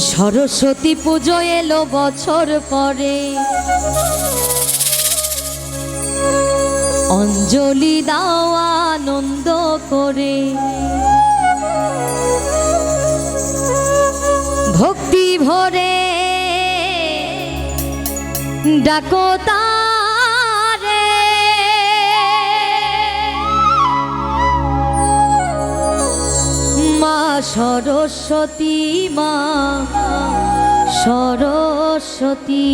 সরস্বতী পুজো এলো বছর পরে, অঞ্জলি দাও আনন্দ করে। ভক্তি ভরে ডাকো তারে, মা সরস্বতী, মা সরস্বতী।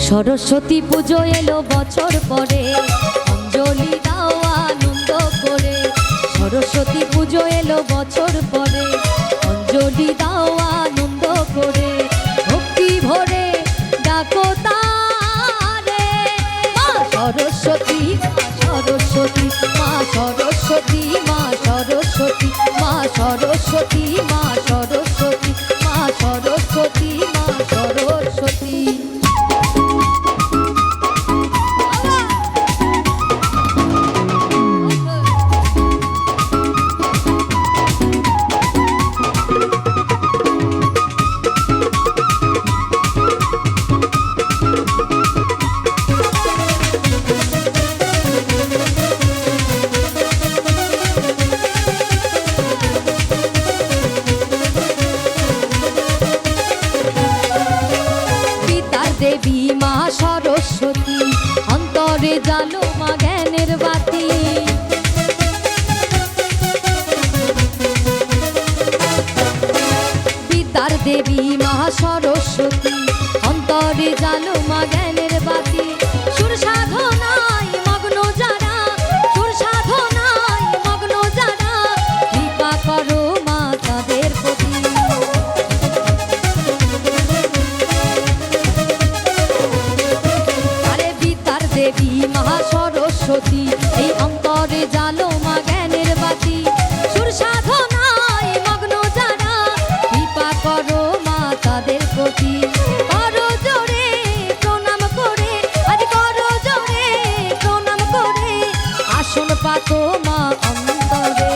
সরস্বতী পুজো এলো বছর পরে, অঞ্জলি দাও আনন্দ করে। সরস্বতী পুজো এলো বছর পরে, অঞ্জলি দাও আনন্দ করে। ভক্তি ভরে ডাকো তারে, মা সরস্বতী, সরস্বতী, মা সরস্বতী, মা সরস্বতী, মা সরস্বতী, মা সরস্বতী, মা সরস্বতী, মা সরস্বতী। দেবী মা সরস্বতী, অন্তরে জালো মা জ্ঞানের বাতি। বিদ্যার দেবী মা সরস্বতী, অন্তরে জালো মা জ্ঞানের বাতি। সুর সাধনায় মগ্ন যারা, সুর সাধনায় মগ্ন যারা, কৃপা করো মা তাদের প্রতি। দেবী মহা সরস্বতী, এই অন্তরে জালো মা জ্ঞানের বাতি। সুর সাধনায় মগ্ন যারা, কৃপা করো মা তাদের প্রতি। করো জোরে প্রণাম করে, আজ করো জোরে প্রণাম করে। আসন পাতো মা অন্তরে,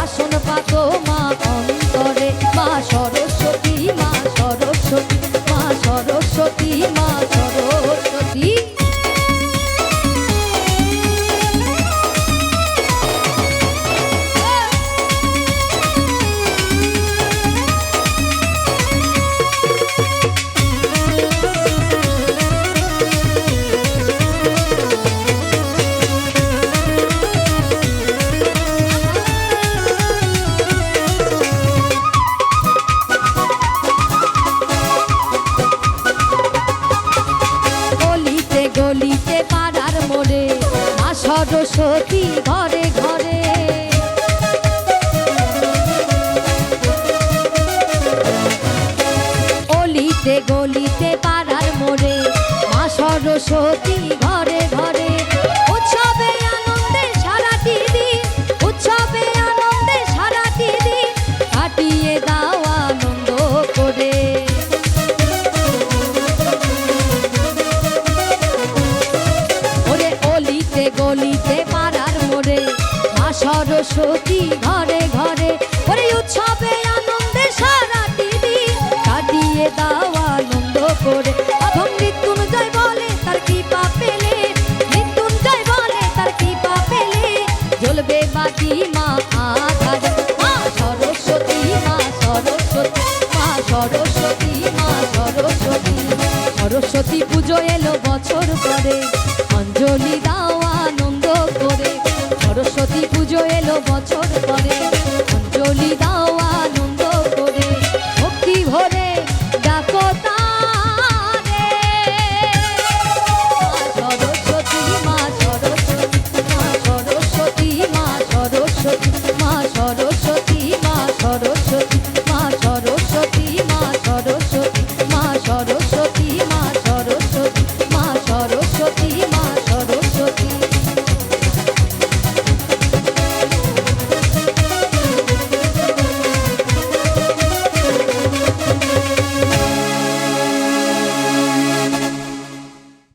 আসন পাতো মা অন্তরে। মা সরস্বতী, মা সরস্বতী, মা সরস্বতী, মা সরস্বতী। গলিতে পাড়ার মোড়ে মা সরস্বতী ঘরে ঘরে। অলিতে গলিতে পাড়ার মোড়ে মা সরস্বতী ঘরে ঘরে। উৎসবে আনন্দে সারাটি দিন, উৎসবে আনন্দে সারাটি দিন, কাটিয়ে দাও আনন্দ করে। গলিতে পাড়ার মোড়ে মা সরস্বতী ঘরে ঘরে। ওরে উৎসবে আনন্দে সারাটি দিন, কাটিয়ে দাও আনন্দ করে। অধম মৃত্যুঞ্জয় বলে তার কৃপা পেলে, মৃত্যুঞ্জয় বলে তার কৃপা পেলে, জ্বলবে বাকি মা আধার। মা সরস্বতী, মা সরস্বতী, মা সরস্বতী, মা সরস্বতী। সরস্বতী পুজো এলো বছর পরে, অঞ্জলি